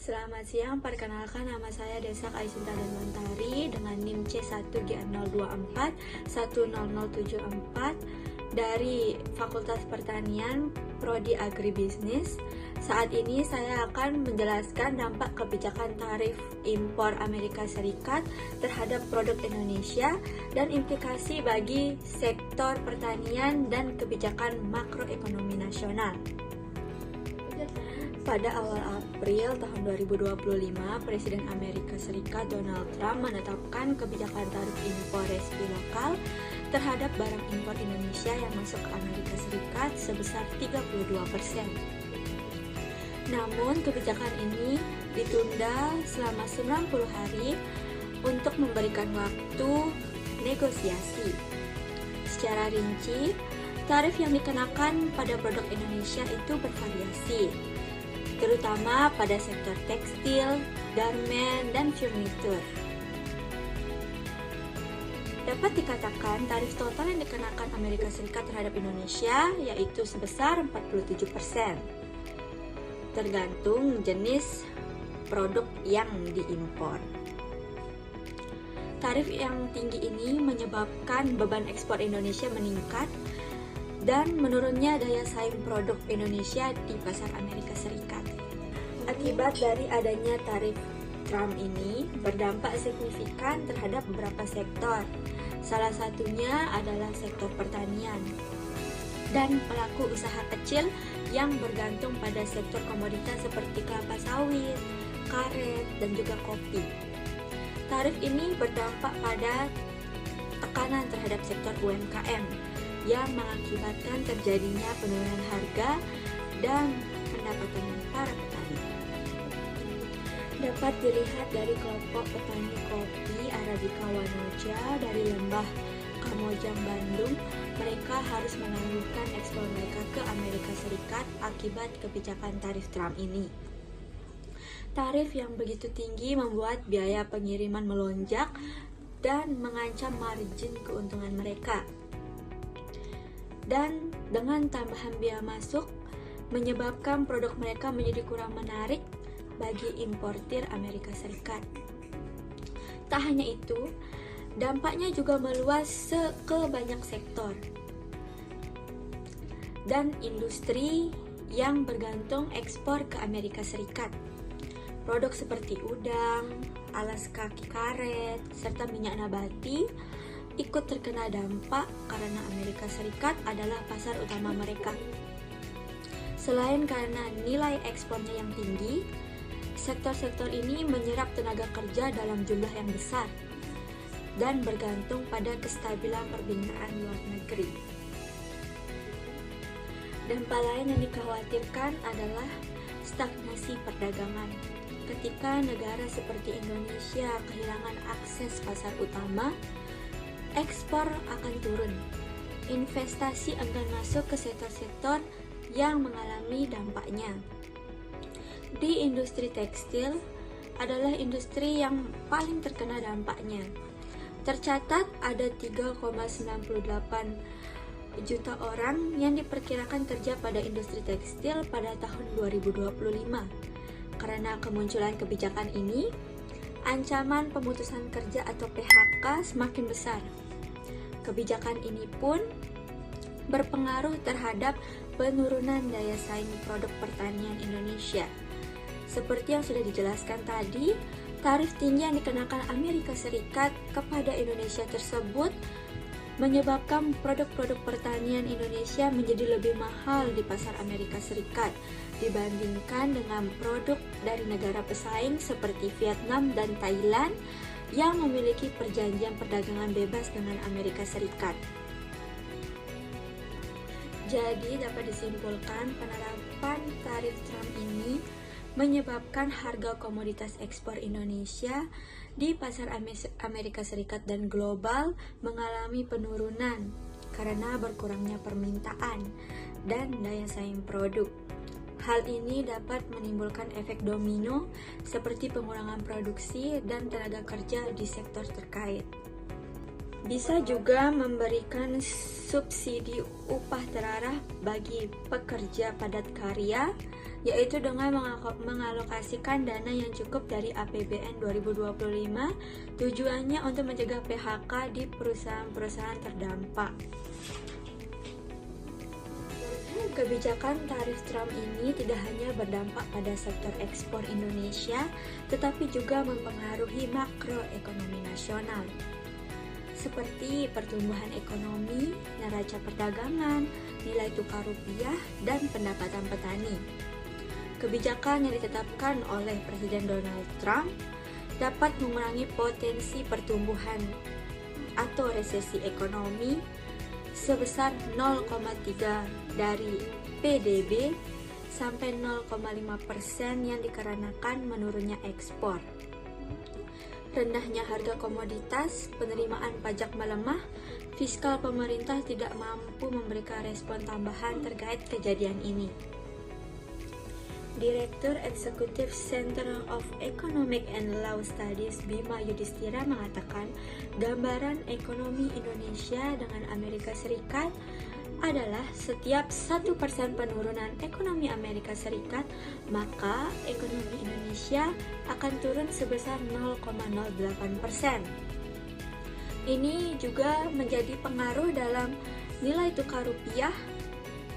Selamat siang, perkenalkan nama saya Desak Aisinta Danwantari dengan NIM C1G024 10074 dari Fakultas Pertanian Prodi Agribisnis. Saat ini saya akan menjelaskan dampak kebijakan tarif impor Amerika Serikat terhadap produk Indonesia dan implikasi bagi sektor pertanian dan kebijakan makroekonomi nasional. Pada awal April tahun 2025, Presiden Amerika Serikat Donald Trump menetapkan kebijakan tarif impor resmi lokal terhadap barang impor Indonesia yang masuk ke Amerika Serikat sebesar 32%. Namun, kebijakan ini ditunda selama 90 hari untuk memberikan waktu negosiasi. Secara rinci, tarif yang dikenakan pada produk Indonesia itu bervariasi, terutama pada sektor tekstil, garmen, dan furnitur. Dapat dikatakan tarif total yang dikenakan Amerika Serikat terhadap Indonesia yaitu sebesar 47%, tergantung jenis produk yang diimpor. Tarif yang tinggi ini menyebabkan beban ekspor Indonesia meningkat dan menurunnya daya saing produk Indonesia di pasar Amerika Serikat. Akibat dari adanya tarif Trump ini berdampak signifikan terhadap beberapa sektor. Salah satunya adalah sektor pertanian dan pelaku usaha kecil yang bergantung pada sektor komoditas seperti kelapa sawit, karet, dan juga kopi. Tarif ini berdampak pada tekanan terhadap sektor UMKM yang mengakibatkan terjadinya penurunan harga dan pendapatan para petani. Dapat dilihat dari kelompok petani kopi Arabica Wanoja dari lembah Kamojang, Bandung, mereka harus menangguhkan ekspor mereka ke Amerika Serikat akibat kebijakan tarif Trump ini. Tarif yang begitu tinggi membuat biaya pengiriman melonjak dan mengancam margin keuntungan mereka. Dan dengan tambahan biaya masuk, menyebabkan produk mereka menjadi kurang menarik bagi importir Amerika Serikat. Tak hanya itu, dampaknya juga meluas ke banyak sektor dan industri yang bergantung ekspor ke Amerika Serikat. Produk seperti udang, alas kaki karet, serta minyak nabati ikut terkena dampak karena Amerika Serikat adalah pasar utama mereka. Selain karena nilai ekspornya yang tinggi, sektor-sektor ini menyerap tenaga kerja dalam jumlah yang besar dan bergantung pada kestabilan perbinaan luar negeri. Dampak lain yang dikhawatirkan adalah stagnasi perdagangan. Ketika negara seperti Indonesia kehilangan akses pasar utama, ekspor akan turun. Investasi akan masuk ke sektor-sektor yang mengalami dampaknya. Di industri tekstil adalah industri yang paling terkena dampaknya. Tercatat ada 3,98 juta orang yang diperkirakan kerja pada industri tekstil pada tahun 2025. Karena kemunculan kebijakan ini, ancaman pemutusan kerja atau PHK semakin besar. Kebijakan ini pun berpengaruh terhadap penurunan daya saing produk pertanian Indonesia. Seperti yang sudah dijelaskan tadi, tarif tinggi yang dikenakan Amerika Serikat kepada Indonesia tersebut menyebabkan produk-produk pertanian Indonesia menjadi lebih mahal di pasar Amerika Serikat dibandingkan dengan produk dari negara pesaing seperti Vietnam dan Thailand yang memiliki perjanjian perdagangan bebas dengan Amerika Serikat. Jadi dapat disimpulkan penerapan tarif Trump ini menyebabkan harga komoditas ekspor Indonesia di pasar Amerika Serikat dan global mengalami penurunan karena berkurangnya permintaan dan daya saing produk. Hal ini dapat menimbulkan efek domino seperti pengurangan produksi dan tenaga kerja di sektor terkait. Bisa juga memberikan subsidi upah terarah bagi pekerja padat karya, yaitu dengan mengalokasikan dana yang cukup dari APBN 2025, tujuannya untuk mencegah PHK di perusahaan-perusahaan terdampak. Kebijakan tarif Trump ini tidak hanya berdampak pada sektor ekspor Indonesia, tetapi juga mempengaruhi makroekonomi nasional, seperti pertumbuhan ekonomi, neraca perdagangan, nilai tukar rupiah, dan pendapatan petani. Kebijakan yang ditetapkan oleh Presiden Donald Trump dapat mengurangi potensi pertumbuhan atau resesi ekonomi sebesar 0,3 dari PDB sampai 0,5% yang dikarenakan menurunnya ekspor. Rendahnya harga komoditas, penerimaan pajak melemah, fiskal pemerintah tidak mampu memberikan respon tambahan terkait kejadian ini. Direktur Eksekutif Center of Economic and Law Studies Bima Yudhistira mengatakan gambaran ekonomi Indonesia dengan Amerika Serikat adalah setiap 1% penurunan ekonomi Amerika Serikat, maka ekonomi Indonesia akan turun sebesar 0,08%. Ini juga menjadi pengaruh dalam nilai tukar rupiah.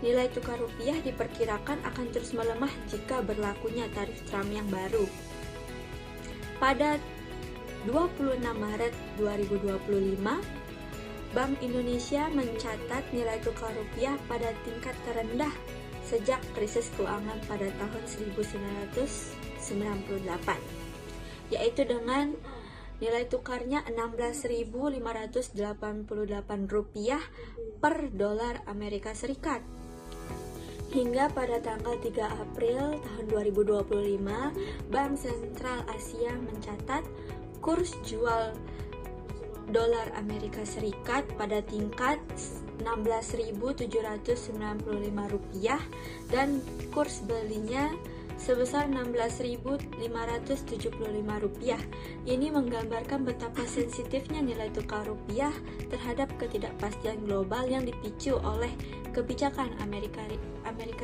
Nilai tukar rupiah diperkirakan akan terus melemah jika berlakunya tarif Trump yang baru. Pada 26 Maret 2025, Bank Indonesia mencatat nilai tukar rupiah pada tingkat terendah sejak krisis keuangan pada tahun 1998, yaitu dengan nilai tukarnya Rp16.588 per dolar Amerika Serikat. Hingga pada tanggal 3 April tahun 2025, Bank Sentral Asia mencatat kurs jual dolar Amerika Serikat pada tingkat Rp16.795 dan kurs belinya sebesar Rp16.575. Ini menggambarkan betapa sensitifnya nilai tukar rupiah terhadap ketidakpastian global yang dipicu oleh kebijakan Amerika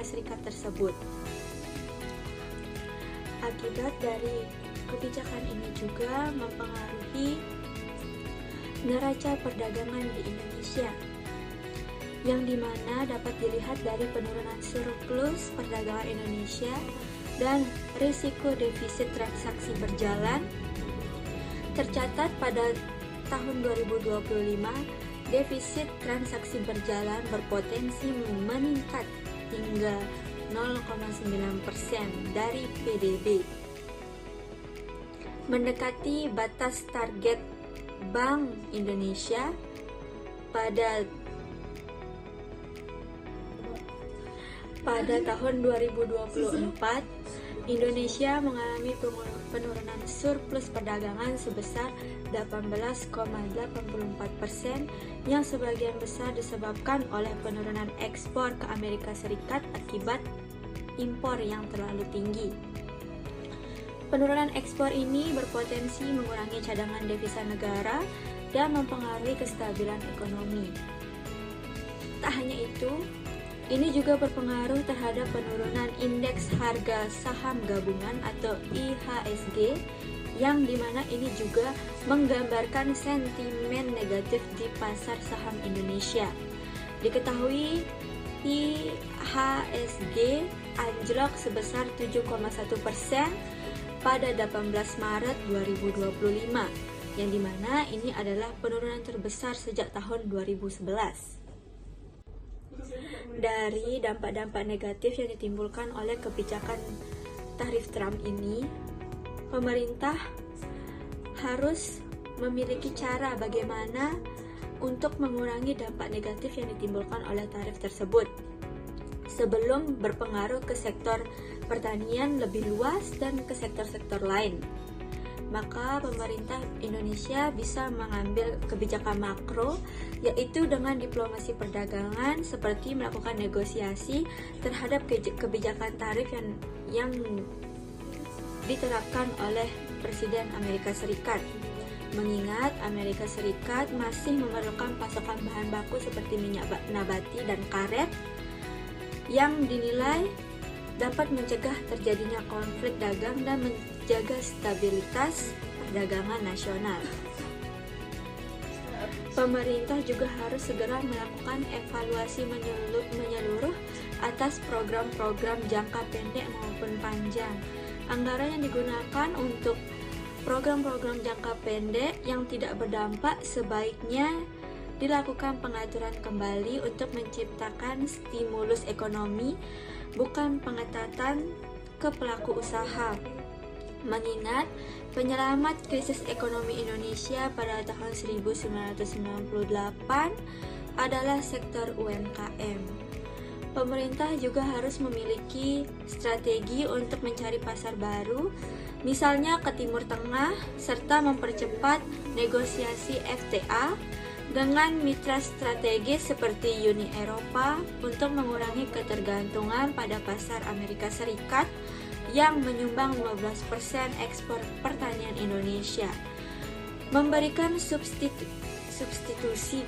Serikat tersebut. Akibat dari kebijakan ini juga mempengaruhi neraca perdagangan di Indonesia, yang dimana dapat dilihat dari penurunan surplus perdagangan Indonesia dan risiko defisit transaksi berjalan. Tercatat pada tahun 2025, defisit transaksi berjalan berpotensi meningkat hingga 0,9% dari PDB, mendekati batas target Bank Indonesia. Pada tahun 2024, Indonesia mengalami penurunan surplus perdagangan sebesar 18,84%, yang sebagian besar disebabkan oleh penurunan ekspor ke Amerika Serikat akibat impor yang terlalu tinggi. Penurunan ekspor ini berpotensi mengurangi cadangan devisa negara dan mempengaruhi kestabilan ekonomi. Tak hanya itu, ini juga berpengaruh terhadap penurunan indeks harga saham gabungan atau IHSG, yang dimana ini juga menggambarkan sentimen negatif di pasar saham Indonesia. Diketahui IHSG anjlok sebesar 7,1% pada 18 Maret 2025, yang dimana ini adalah penurunan terbesar sejak tahun 2011. Dari dampak-dampak negatif yang ditimbulkan oleh kebijakan tarif Trump ini, pemerintah harus memiliki cara bagaimana untuk mengurangi dampak negatif yang ditimbulkan oleh tarif tersebut sebelum berpengaruh ke sektor pertanian lebih luas dan ke sektor-sektor lain. Maka pemerintah Indonesia bisa mengambil kebijakan makro, yaitu dengan diplomasi perdagangan seperti melakukan negosiasi terhadap kebijakan tarif yang diterapkan oleh Presiden Amerika Serikat. mengingat Amerika Serikat masih memerlukan pasokan bahan baku seperti minyak nabati dan karet yang dinilai dapat mencegah terjadinya konflik dagang dan menjaga stabilitas perdagangan nasional. Pemerintah juga harus segera melakukan evaluasi menyeluruh atas program-program jangka pendek maupun panjang. Anggaran yang digunakan untuk program-program jangka pendek yang tidak berdampak sebaiknya dilakukan pengaturan kembali untuk menciptakan stimulus ekonomi, bukan pengetatan ke pelaku usaha. Mengingat penyelamat krisis ekonomi Indonesia pada tahun 1998 adalah sektor UMKM. Pemerintah juga harus memiliki strategi untuk mencari pasar baru, misalnya ke Timur Tengah, serta mempercepat negosiasi FTA dengan mitra strategis seperti Uni Eropa untuk mengurangi ketergantungan pada pasar Amerika Serikat yang menyumbang 15% ekspor pertanian Indonesia. Memberikan substitusi